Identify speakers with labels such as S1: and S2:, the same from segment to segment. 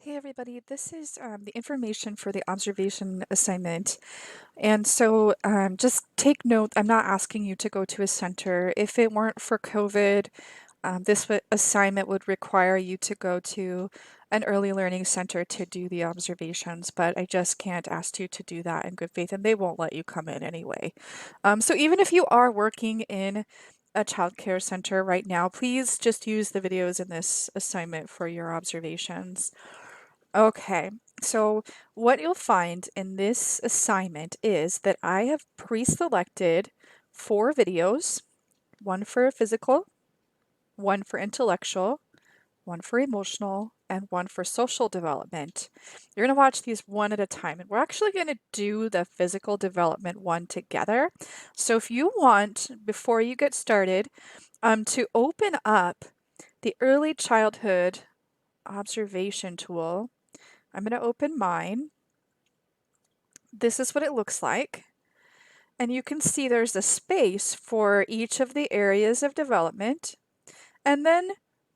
S1: Hey everybody, this is the information for the observation assignment. And so just take note, I'm not asking you to go to a center. If it weren't for COVID, this assignment would require you to go to an early learning center to do the observations, but I just can't ask you to do that in good faith, and they won't let you come in anyway. So even if you are working in a childcare center right now, please just use the videos in this assignment for your observations. Okay, so what you'll find in this assignment is that I have pre-selected 4 videos, one for physical, one for intellectual, one for emotional, and one for social development. You're going to watch these one at a time, and we're actually going to do the physical development one together. So if you want, before you get started, to open up the early childhood observation tool. I'm going to open mine. This is what it looks like. And you can see there's a space for each of the areas of development. And then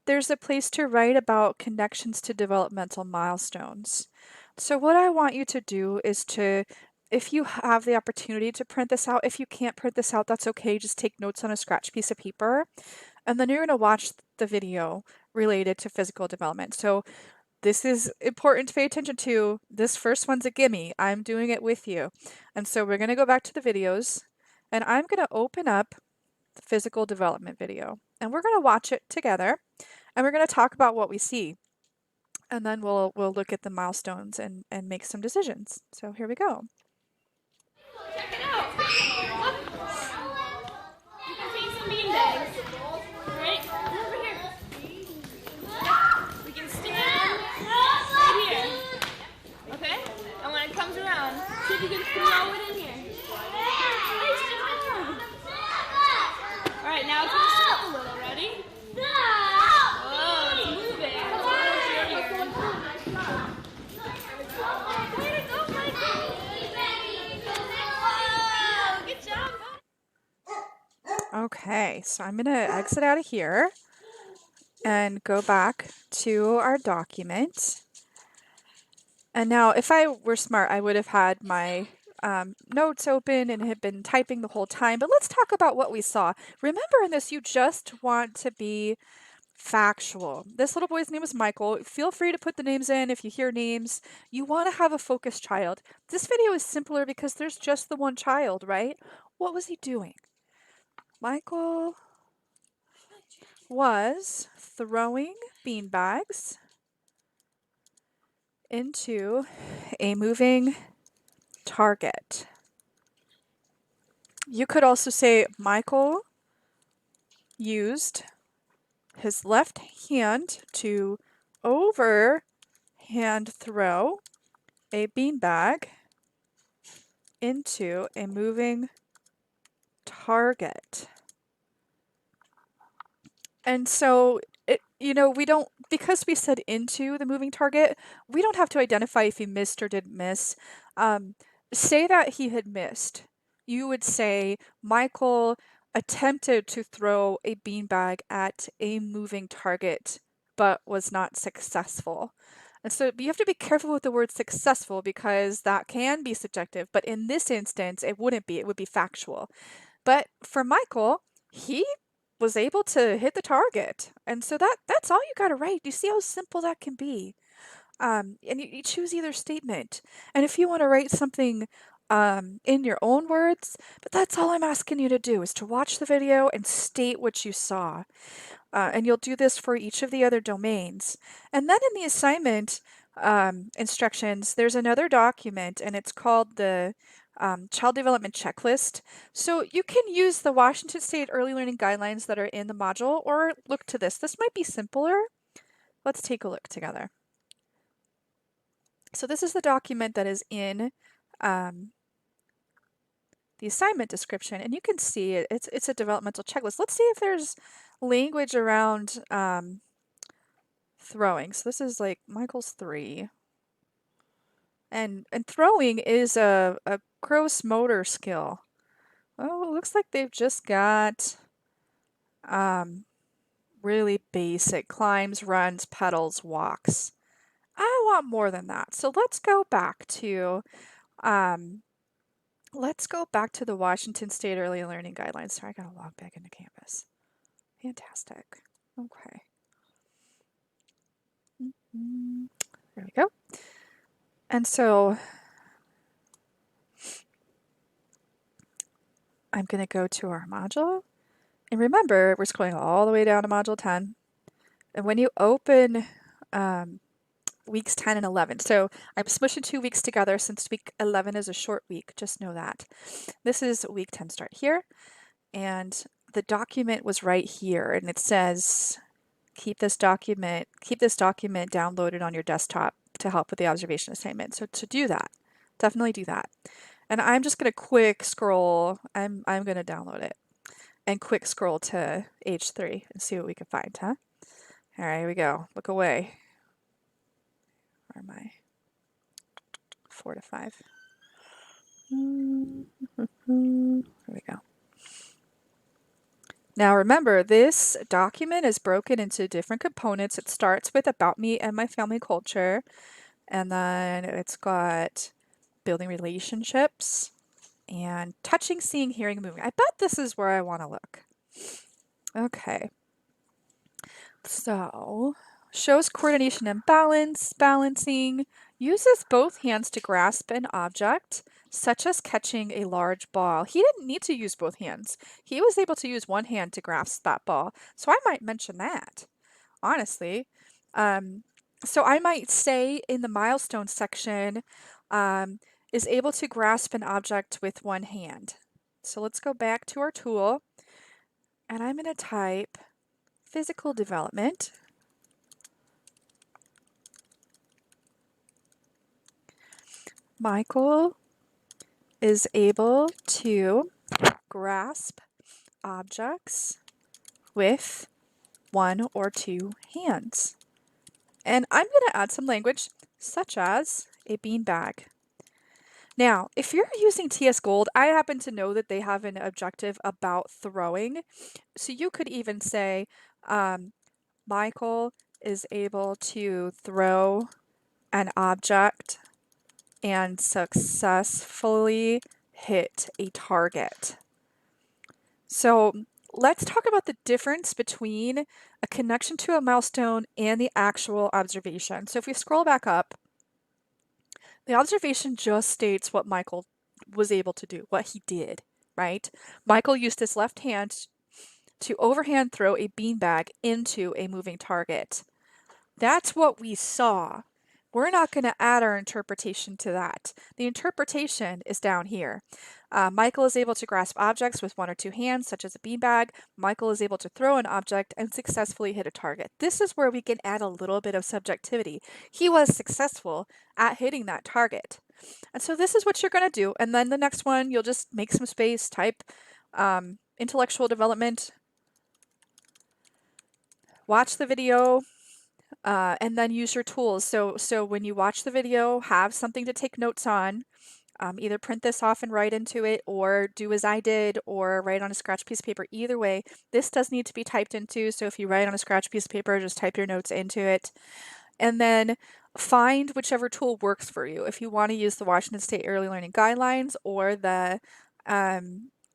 S1: there's a place to write about connections to developmental milestones. So what I want you to do is to, if you have the opportunity to print this out, if you can't print this out, that's okay. Just take notes on a scratch piece of paper. And then you're going to watch the video related to physical development. So this is important to pay attention to. This first one's a gimme. I'm doing it with you. And so we're going to go back to the videos, and I'm going to open up the physical development video, and we're going to watch it together, and we're going to talk about what we see. And then we'll look at the milestones and make some decisions. So here we go.
S2: Check it out. Look. You can see some bean bags. Right? Over here. We can stand right here. Okay? And when it comes around, see if you can throw it in here. Alright, now it's going to stop a little. Ready? Oh, it's moving. Way to go, Michael. Good job.
S1: Okay, so I'm going to exit out of here and go back to our document. And now, if I were smart, I would have had my notes open and had been typing the whole time. But let's talk about what we saw. Remember, in this, you just want to be factual. This little boy's name is Michael. Feel free to put the names in if you hear names. You want to have a focused child. This video is simpler because there's just the one child, right? What was he doing? Michael was throwing beanbags into a moving target. You could also say Michael used his left hand to overhand throw a beanbag into a moving target. And so, we don't, because we said into the moving target, we don't have to identify if he missed or didn't miss. Say that he had missed. You would say, Michael attempted to throw a beanbag at a moving target, but was not successful. And so you have to be careful with the word successful because that can be subjective, but in this instance, it wouldn't be. It would be factual. But for Michael, he was able to hit the target. And so that's all you got to write. You see how simple that can be. And you choose either statement. And if you want to write something in your own words, but that's all I'm asking you to do is to watch the video and state what you saw. And you'll do this for each of the other domains. And then in the assignment instructions, there's another document, and it's called the Child Development Checklist. So you can use the Washington State Early Learning Guidelines that are in the module, or look to this. This might be simpler. Let's take a look together. So this is the document that is in the assignment description, and you can see it's a developmental checklist. Let's see if there's language around throwing. So this is like Michael's 3. And throwing is a gross motor skill. Oh, it looks like they've just got really basic climbs, runs, pedals, walks. I want more than that. So um, let's go back to the Washington State Early Learning Guidelines. Sorry, I gotta log back into Canvas. Fantastic. Okay. Mhm. There we go. And so I'm going to go to our module. And remember, we're scrolling all the way down to module 10. And when you open um, weeks 10 and 11, so I'm smushing 2 weeks together since week 11 is a short week, just know that. This is week 10 start here. And the document was right here. And it says, keep this document downloaded on your desktop to help with the observation assignment. So to do that, definitely do that. And I'm just going to quick scroll. I'm going to download it and quick scroll to H3 and see what we can find, huh? All right, here we go. Look away. Where am I? 4 to 5. Here we go. Now remember, this document is broken into different components. It starts with about me and my family culture, and then it's got building relationships and touching, seeing, hearing, moving. I bet this is where I want to look. Okay. So, shows coordination and balance, balancing, uses both hands to grasp an object, such as catching a large ball. He didn't need to use both hands. He was able to use one hand to grasp that ball. So I might mention that, honestly. Um, so I might say in the milestone section, is able to grasp an object with one hand. So let's go back to our tool, and I'm going to type physical development. Michael is able to grasp objects with one or two hands. And I'm going to add some language, such as a beanbag. Now, if you're using TS Gold, I happen to know that they have an objective about throwing. So you could even say, Michael is able to throw an object and successfully hit a target. So let's talk about the difference between a connection to a milestone and the actual observation. So if we scroll back up, the observation just states what Michael was able to do, what he did, right? Michael used his left hand to overhand throw a beanbag into a moving target. That's what we saw. We're not going to add our interpretation to that. The interpretation is down here. Michael is able to grasp objects with one or two hands, such as a beanbag. Michael is able to throw an object and successfully hit a target. This is where we can add a little bit of subjectivity. He was successful at hitting that target. And so this is what you're going to do. And then the next one, you'll just make some space, type intellectual development, watch the video, and then use your tools. So when you watch the video, have something to take notes on. Either print this off and write into it, or do as I did, or write on a scratch piece of paper. Either way, this does need to be typed into. So if you write on a scratch piece of paper, just type your notes into it. And then find whichever tool works for you. If you want to use the Washington State Early Learning Guidelines or the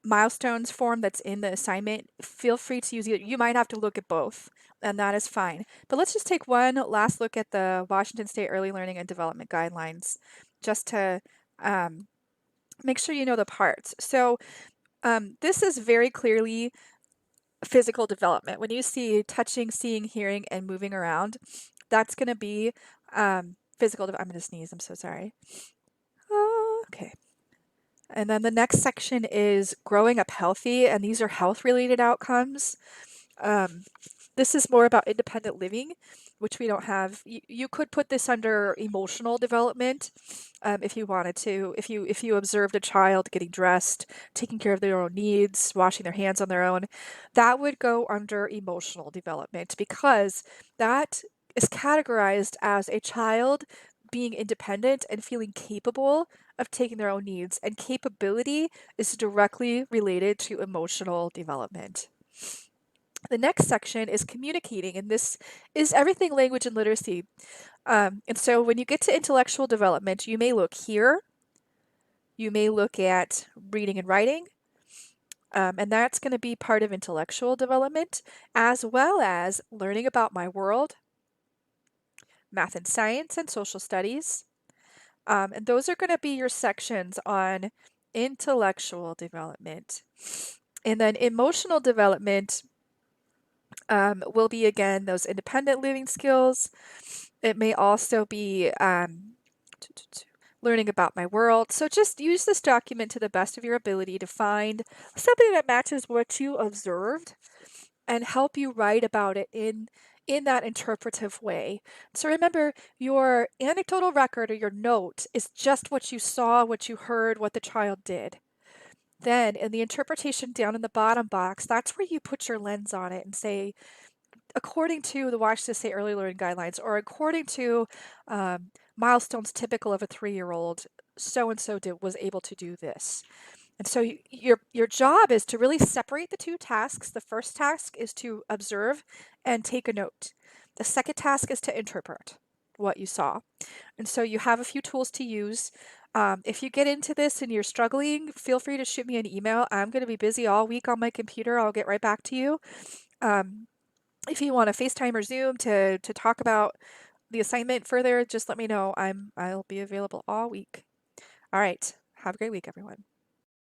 S1: milestones form that's in the assignment, feel free to use it. You might have to look at both, and that is fine. But let's just take one last look at the Washington State Early Learning and Development Guidelines just to make sure you know the parts. So this is very clearly physical development. When you see touching, seeing, hearing, and moving around, that's going to be physical. I'm going to sneeze. I'm so sorry. Okay. And then the next section is growing up healthy, and these are health related outcomes. This is more about independent living, which we don't have. You could put this under emotional development if you wanted to. If you observed a child getting dressed, taking care of their own needs, washing their hands on their own, that would go under emotional development because that is categorized as a child being independent and feeling capable of taking their own needs, and capability is directly related to emotional development. The next section is communicating, and this is everything language and literacy. And so when you get to intellectual development, you may look here, you may look at reading and writing, and that's going to be part of intellectual development, as well as learning about my world, math and science, and social studies. And those are going to be your sections on intellectual development. And then emotional development will be, again, those independent living skills. It may also be learning about my world. So just use this document to the best of your ability to find something that matches what you observed and help you write about it in that interpretive way. So remember, your anecdotal record or your note is just what you saw, what you heard, what the child did. Then in the interpretation down in the bottom box, that's where you put your lens on it and say, according to the Washington State Early Learning Guidelines, or according to milestones typical of a 3-year-old, so and so was able to do this. And so your job is to really separate the two tasks. The first task is to observe and take a note. The second task is to interpret what you saw. And so you have a few tools to use. If you get into this and you're struggling, feel free to shoot me an email. I'm going to be busy all week on my computer. I'll get right back to you. Um, if you want to FaceTime or Zoom to talk about the assignment further, just let me know. I'll be available all week. All right. Have a great week, everyone.